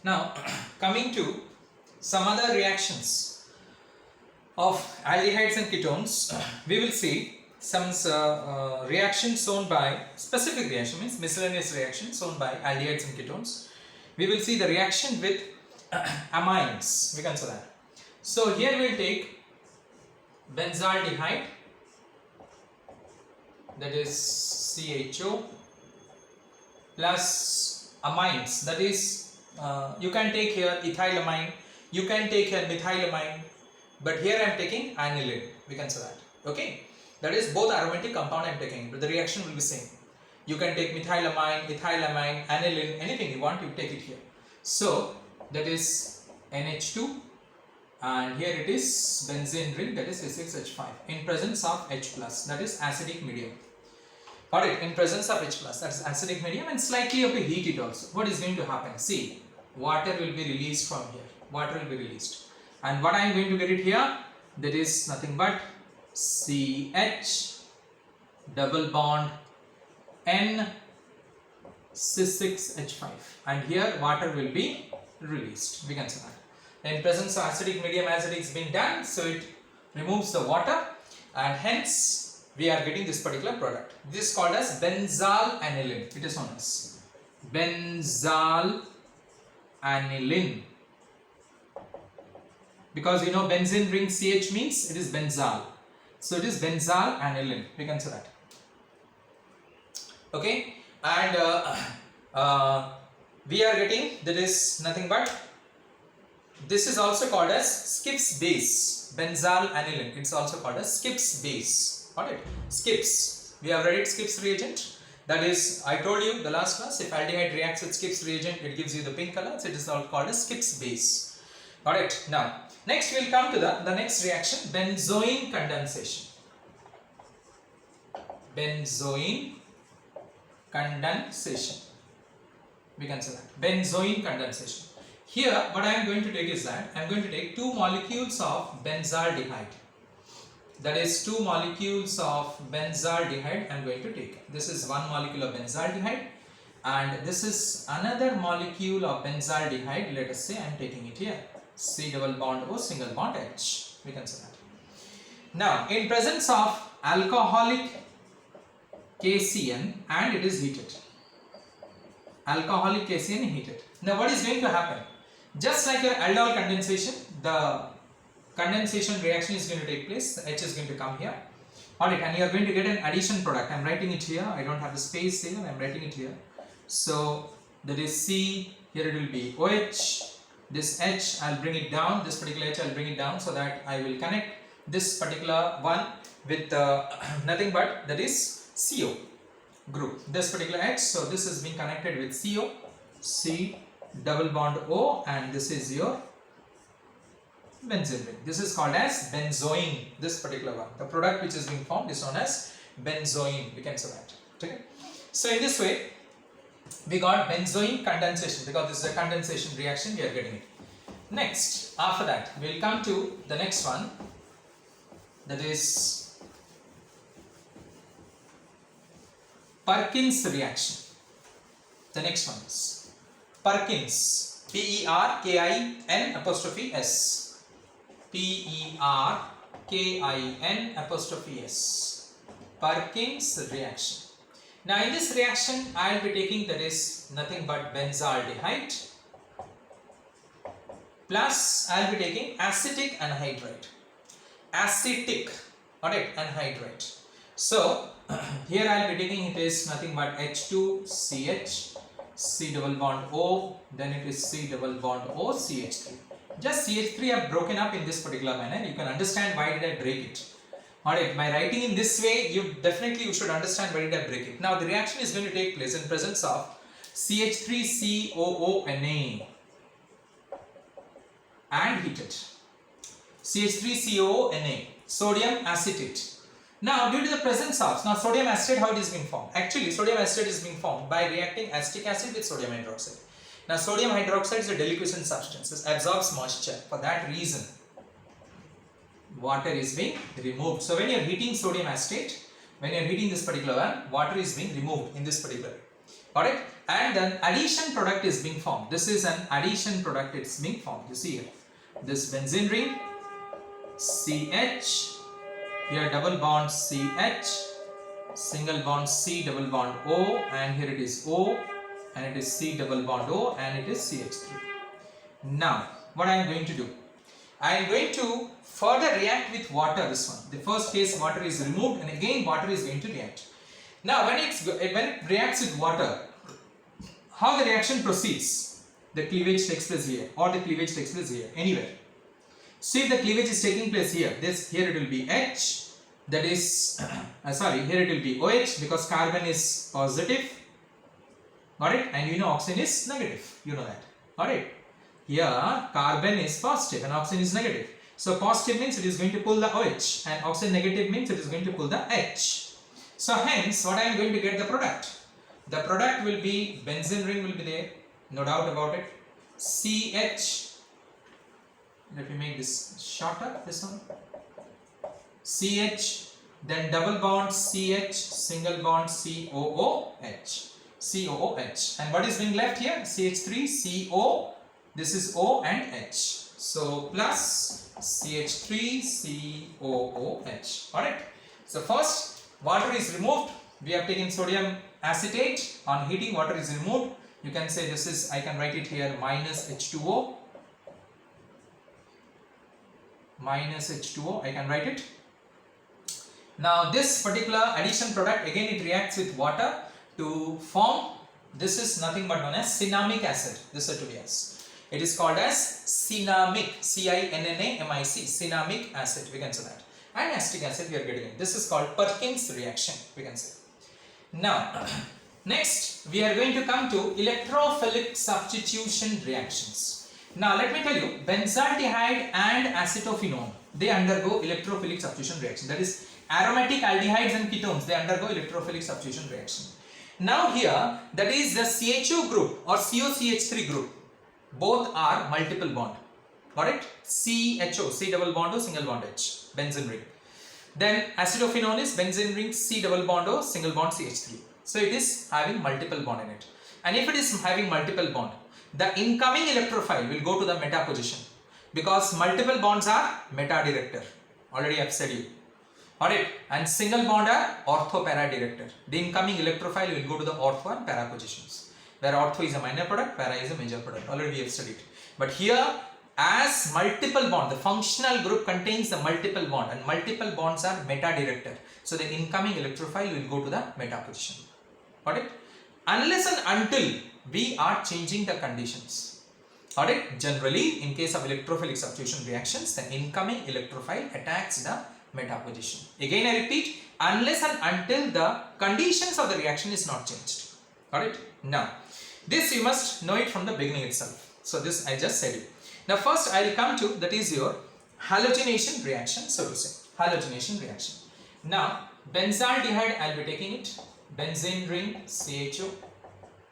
Now, coming to some other reactions of aldehydes and ketones, we will see some reactions shown by specific reaction, means miscellaneous reactions shown by aldehydes and ketones. We will see the reaction with amines, we can say that. So here we will take benzaldehyde, that is CHO, plus amines, that is you can take here ethylamine, you can take here methylamine, but here I am taking aniline, we can say that. Okay, that is both aromatic compound I am taking, but the reaction will be same. You can take methylamine, ethylamine, aniline, anything you want, you take it here. So that is NH2, and here it is benzene ring, that is C6H5 in presence of H+, that is acidic medium. Got it? In presence of H+, that is acidic medium, and slightly you have to heat it also. What is going to happen? See, water will be released from here. Water will be released. And what I am going to get it here, that is nothing but CH double bond N C6H5, and here water will be released. We can say that. In presence of acidic medium, as it is being done, so it removes the water, and hence we are getting this particular product. This is called as benzyl aniline. It is known as benzyl aniline, because you know benzene ring CH means it is benzyl, so it is benzyl aniline, we can say that. Okay, and we are getting, that is nothing but, this is also called as Skipp's base, benzyl aniline. It's also called as Skipp's base. Got it? Skipp's, we have read Skipp's reagent. That is, I told you the last class, if aldehyde reacts with Skipp's reagent, it gives you the pink color. So it is all called as Skipp's base. Got it? Now, next we will come to the next reaction, benzoin condensation. Benzoin condensation, we can say that. Benzoin condensation. Here, what I am going to take is that I am going to take 2 molecules of benzaldehyde. That is 2 molecules of benzaldehyde I am going to take. This is 1 molecule of benzaldehyde, and this is another molecule of benzaldehyde. Let us say I am taking it here. C double bond O single bond H. We can say that. Now, in presence of alcoholic KCN, and it is heated. Alcoholic KCN heated. Now, what is going to happen? Just like your aldol condensation, the condensation reaction is going to take place. The H is going to come here. Alright, and you are going to get an addition product. I am writing it here. I don't have the space here. I am writing it here. So that is C. Here it will be OH. This H, I will bring it down. This particular H, I will bring it down so that I will connect this particular one with nothing but, that is CO group. This particular H. So this is being connected with CO. C double bond O, and this is your benzene ring. This is called as benzoin, this particular one. The product which is being formed is known as benzoin, we can say that. Okay. So in this way, we got benzoin condensation, because this is a condensation reaction, we are getting it. Next, after that, we will come to the next one, that is Perkins reaction. The next one is Perkins, Perkin apostrophe S, Perkin apostrophe S, Perkins reaction. Now in this reaction, I will be taking, that is nothing but benzaldehyde, plus I will be taking acetic anhydride. Acetic, alright, anhydride. So here I will be taking, it is nothing but H2CH, C double bond O, then it is C double bond O, CH3. Just CH3 I have broken up in this particular manner. You can understand why did I break it. Alright, by writing in this way, you should understand why did I break it. Now the reaction is going to take place in presence of CH3COONA and heated. CH3COONA, sodium acetate. Now, due to the presence of, now sodium acetate, how it is being formed? Actually, sodium acetate is being formed by reacting acetic acid with sodium hydroxide. Now, sodium hydroxide is a deliquescent substance, it absorbs moisture. For that reason, water is being removed. So, when you are heating sodium acetate, when you are heating this particular one, water is being removed in this particular way. Alright, and then addition product is being formed. This is an addition product, it's being formed. You see here, this benzene ring CH, here double bond CH, single bond C, double bond O, and here it is O, and it is C double bond O, and it is CH3. Now what I am going to do, I am going to further react with water. This one, the first case water is removed, and again water is going to react. Now when it reacts with water, how the reaction proceeds? The cleavage takes place here, or the cleavage takes place here, anywhere. See, if the cleavage is taking place here, here it will be H, that is here it will be OH, because carbon is positive, got it, and you know oxygen is negative, you know that, got it. Here carbon is positive and oxygen is negative. So positive means it is going to pull the OH, and oxygen negative means it is going to pull the H. So hence what I am going to get the product. The product will be benzene ring will be there, no doubt about it. CH, let me make this shorter, this one. CH, then double bond CH, single bond COOH, COOH. And what is being left here? CH3, CO, this is O and H. So plus CH3, COOH. Alright. So first water is removed. We have taken sodium acetate. On heating, water is removed. You can say this is, I can write it here, minus H2O. Minus H2O, I can write it. Now this particular addition product, again it reacts with water to form, this is nothing but known as cinnamic acid. This is to be as. It is called as cinnamic, C-I-N-N-A-M-I-C, cinnamic acid, we can say that. And acetic acid we are getting it. This is called Perkins reaction, we can say. Now, next we are going to come to electrophilic substitution reactions. Now let me tell you, benzaldehyde and acetophenone, they undergo electrophilic substitution reaction. That is, aromatic aldehydes and ketones, they undergo electrophilic substitution reaction. Now here, that is the CHO group or COCH3 group, both are multiple bond. Got it? CHO, C double bond O, single bond H, benzene ring. Then acetophenone is benzene ring C double bond O, single bond CH3. So it is having multiple bond in it. And if it is having multiple bond, the incoming electrophile will go to the meta position, because multiple bonds are meta director. Already I have said you. Alright, and single bond are ortho para director. The incoming electrophile will go to the ortho and para positions, where ortho is a minor product, para is a major product. Already we have studied. But here, as multiple bond, the functional group contains the multiple bond, and multiple bonds are meta director. So the incoming electrophile will go to the meta position. Got it? Unless and until we are changing the conditions. Alright, generally in case of electrophilic substitution reactions, the incoming electrophile attacks the meta position. Again I repeat, unless and until the conditions of the reaction is not changed. Alright, now this you must know it from the beginning itself. So this I just said it. Now first I will come to, that is your halogenation reaction, so to say, halogenation reaction. Now benzaldehyde I will be taking it, benzene ring CHO.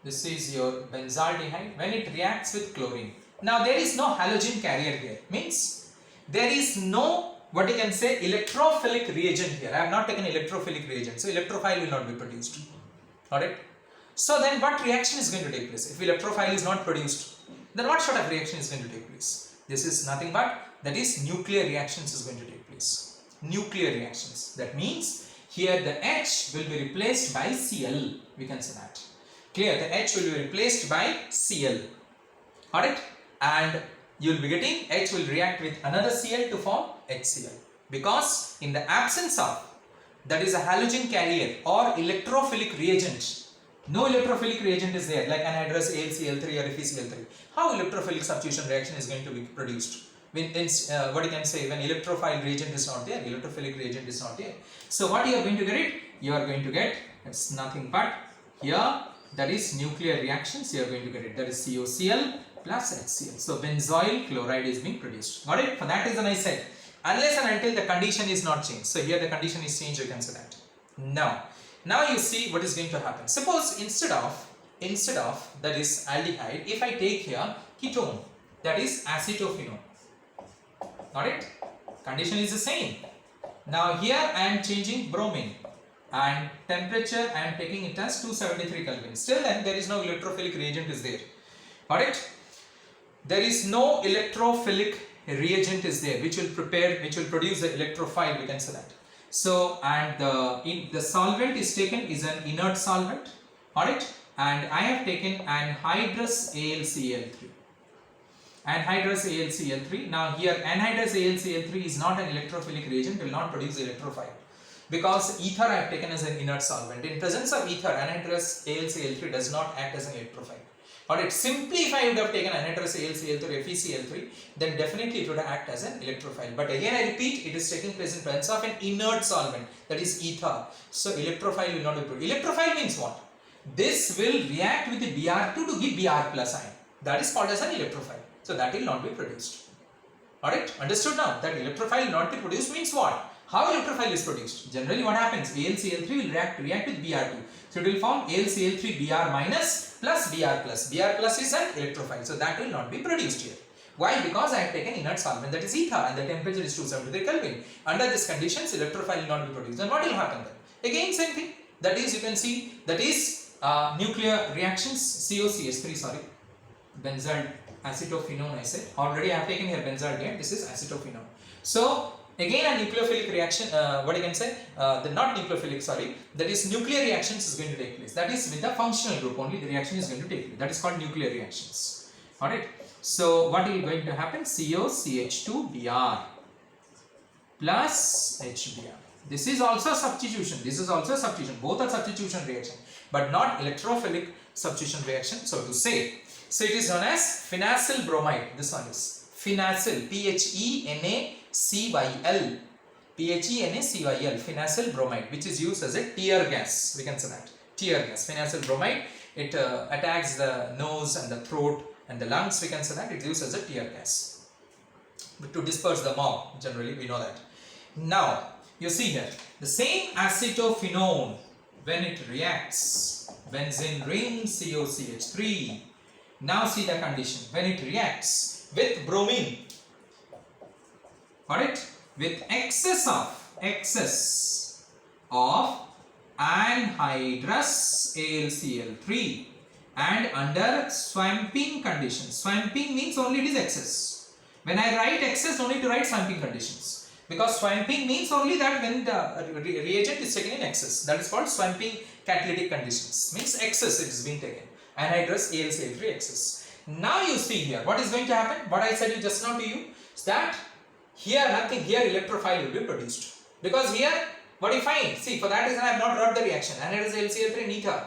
This is your benzaldehyde. When it reacts with chlorine, now there is no halogen carrier here, means there is no, what you can say, electrophilic reagent here. I have not taken electrophilic reagent, so electrophile will not be produced. Alright. So then what reaction is going to take place? If electrophile is not produced, then what sort of reaction is going to take place? This is nothing but, that is, nuclear reactions is going to take place. Nuclear reactions. That means here the H will be replaced by Cl. We can say that. Clear, the H will be replaced by Cl. Alright? And you will be getting, H will react with another Cl to form HCl. Because in the absence of, that is a halogen carrier or electrophilic reagent, no electrophilic reagent is there, like anhydrous AlCl3 or FeCl3. How electrophilic substitution reaction is going to be produced? When, what you can say, when electrophile reagent is not there, electrophilic reagent is not there. So what you are going to get it? You are going to get, it's nothing but, here, that is nuclear reactions, you are going to get it. That is COCl plus HCl. So benzoyl chloride is being produced. Got it? For that reason I said, unless and until the condition is not changed. So here the condition is changed, you can say that. Now you see what is going to happen. Suppose instead of that is aldehyde, if I take here ketone, that is acetophenone. Got it? Condition is the same. Now here I am changing bromine. and temperature I am taking it as 273 Kelvin. Still then there is no electrophilic reagent is there. Alright, there is no electrophilic reagent is there which will produce the electrophile, we can say that. So, and the solvent is taken is an inert solvent, alright, and I have taken anhydrous AlCl3. Anhydrous AlCl3. Now here anhydrous AlCl3 is not an electrophilic reagent, will not produce electrophile, because ether I have taken as an inert solvent. In presence of ether, anhydrous AlCl3 does not act as an electrophile. Alright, simply if I would have taken anhydrous AlCl3 or FeCl3, then definitely it would act as an electrophile. But again I repeat, it is taking place in presence of an inert solvent, that is ether. So electrophile will not be produced. Electrophile means what? This will react with the Br2 to give Br plus ion. That is called as an electrophile. So that will not be produced. Alright, understood now? That electrophile will not be produced means what? How electrophile is produced? Generally what happens? AlCl3 will react with Br2. So it will form AlCl3 Br minus plus Br plus. Br plus is an electrophile. So that will not be produced here. Why? Because I have taken inert solvent, that is ether, and the temperature is 273 Kelvin. Under these conditions, electrophile will not be produced. Then what will happen then? Again same thing. That is, you can see, that is nuclear reactions, COCH3, sorry, benzyl acetophenone I said. Already I have taken here benzyl again. This is acetophenone. So again a nucleophilic reaction, what you can say, not nucleophilic, sorry, that is nuclear reactions is going to take place. That is with the functional group only the reaction is going to take place. That is called nuclear reactions. Alright. So what is going to happen? COCH2Br plus HBr. This is also substitution. This is also substitution. Both are substitution reaction, but not electrophilic substitution reaction, so to say. So it is known as phenacyl bromide. This one is phenacyl, PHENACYL, PHENACYL, phenacyl bromide, which is used as a tear gas. We can say that tear gas, phenacyl bromide. It attacks the nose and the throat and the lungs. We can say that it is used as a tear gas, but to disperse the mob. Generally, we know that. Now you see here the same acetophenone, when it reacts benzene ring COCH3. Now see the condition. When it reacts with bromine, alright, with excess of anhydrous AlCl3 and under swamping conditions. Swamping means only it is excess. When I write excess, no need to write swamping conditions, because swamping means only that when the reagent is taken in excess. That is called swamping catalytic conditions. Means excess is being taken. Anhydrous AlCl3 excess. Now you see here what is going to happen. What I said just now to you is that here nothing, here electrophile will be produced, because here what you find, see, for that reason I have not wrote the reaction. Anhydrous AlCl3 in ether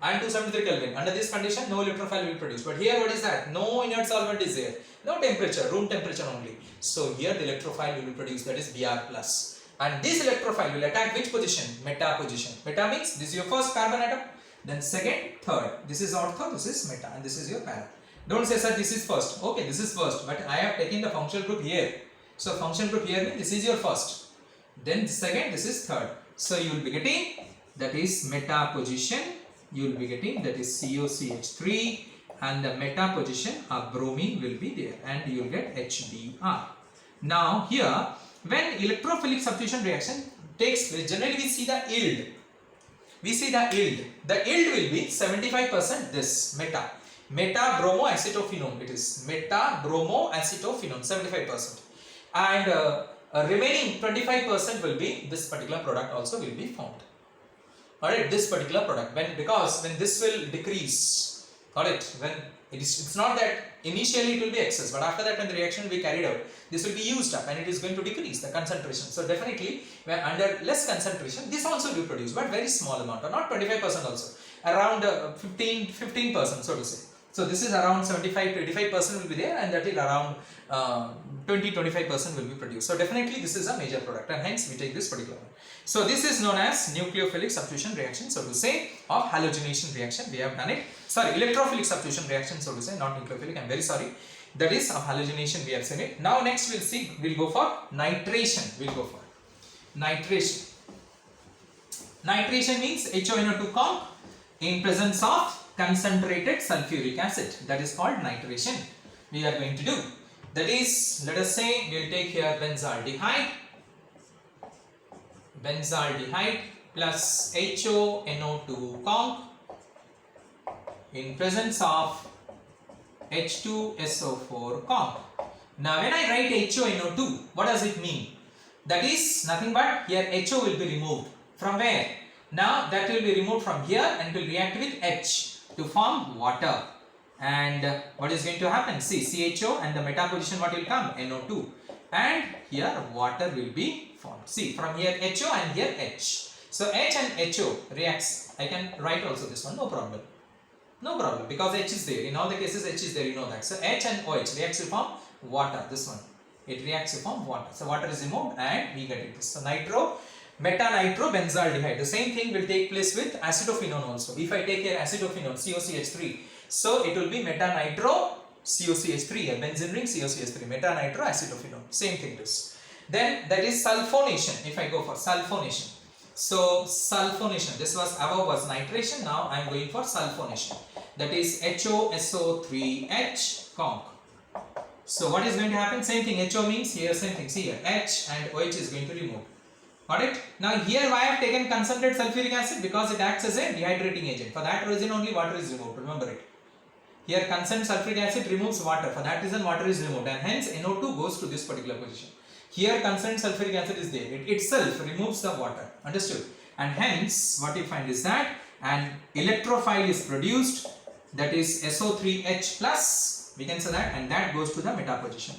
and 273 Kelvin. Under this condition no electrophile will be produced. But here what is that? No inert solvent is there, no temperature, room temperature only. So here the electrophile will be produced, that is Br plus. And this electrophile will attack which position? Meta position. Meta means this is your first carbon atom, then second, third. This is ortho, this is meta, and this is your para. Don't say, sir, this is first. Okay, this is first, but I have taken the functional group here. So functional group here means this is your first, then second, this is third. So you will be getting, that is meta position, you will be getting, that is COCH3, and the meta position of bromine will be there, and you will get HBr. Now here, when electrophilic substitution reaction takes place, generally we see the yield. We see the yield. The yield will be 75% this meta bromoacetophenone. It is meta bromoacetophenone, 75%, and remaining 25% will be this particular product also will be formed. Alright, this particular product, because when this will decrease, alright, when it's not that initially it will be excess, but after that when the reaction will be carried out, this will be used up and it is going to decrease the concentration. So definitely when under less concentration, this also will be produced, but very small amount, or not 25% also, around 15%, so to say. So this is around 75 to 85% will be there, and that is around 20-25% will be produced. So definitely this is a major product, and hence we take this particular one. So this is known as nucleophilic substitution reaction, so to say, of halogenation reaction. We have done it. Sorry, electrophilic substitution reaction, so to say, not nucleophilic. I'm very sorry. That is of halogenation. We have seen it. Now next we'll go for nitration. We'll go for nitration. Nitration means HONO2 comp in presence of concentrated sulfuric acid. That is called nitration. We are going to do. That is, let us say we will take here benzaldehyde, plus HONO2 conc in presence of H2SO4 conc. Now when I write HONO2, what does it mean? That is nothing but here HO will be removed. From where? Now that will be removed from here and will react with H to form water. And what is going to happen? See, CHO and the meta position, what will come? NO2. And here water will be formed. See, from here HO and here H. So H and HO reacts. I can write also this one, no problem. No problem, because H is there. In all the cases H is there, you know that. So H and OH reacts to form water. This one. It reacts to form water. So water is removed and we get it. So nitro, meta-nitrobenzaldehyde. The same thing will take place with acetophenone also. If I take here acetophenone, COCH3. So it will be meta-nitro COCH3 here. Benzene ring COCH3. Meta-nitro acetophenone. Same thing this. Then that is sulfonation. If I go for sulfonation. So sulfonation. This was above was nitration. Now I am going for sulfonation. That is HOSO3H conc. So what is going to happen? Same thing. HO means here same thing. See here H and OH is going to remove. Got it? Now here why I have taken concentrated sulfuric acid? Because it acts as a dehydrating agent. For that reason only water is removed. Remember it. Here concentrated sulfuric acid removes water. For that reason water is removed and hence NO2 goes to this particular position. Here concentrated sulfuric acid is there. It itself removes the water. Understood? And hence what you find is that an electrophile is produced, that is SO3H plus. We can say that, and that goes to the meta position.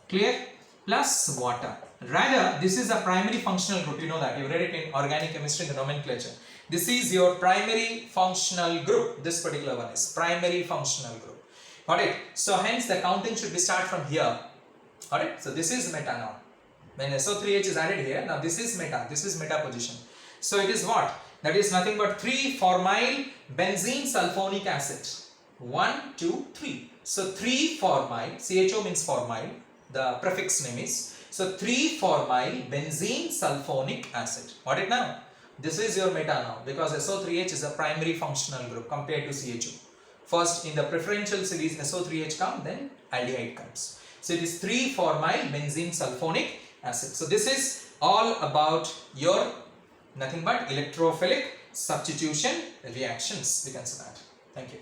Clear? Plus water. Rather, this is a primary functional group. You know that. You read it in organic chemistry in the nomenclature. This is your primary functional group. This particular one is primary functional group. Got it? So hence the counting should be start from here. Got it? So this is meta now. When SO3H is added here, now this is meta. This is meta position. So it is what? That is nothing but 3-formyl benzene sulfonic acid. 1, 2, 3. So 3-formyl, CHO means formyl, the prefix name is. So 3-formyl benzene sulfonic acid. Got it now? This is your meta now because SO3H is a primary functional group compared to CHO. First in the preferential series SO3H comes, then aldehyde comes. So it is 3-formyl benzene sulfonic acid. So this is all about your nothing but electrophilic substitution reactions. We can say that. Thank you.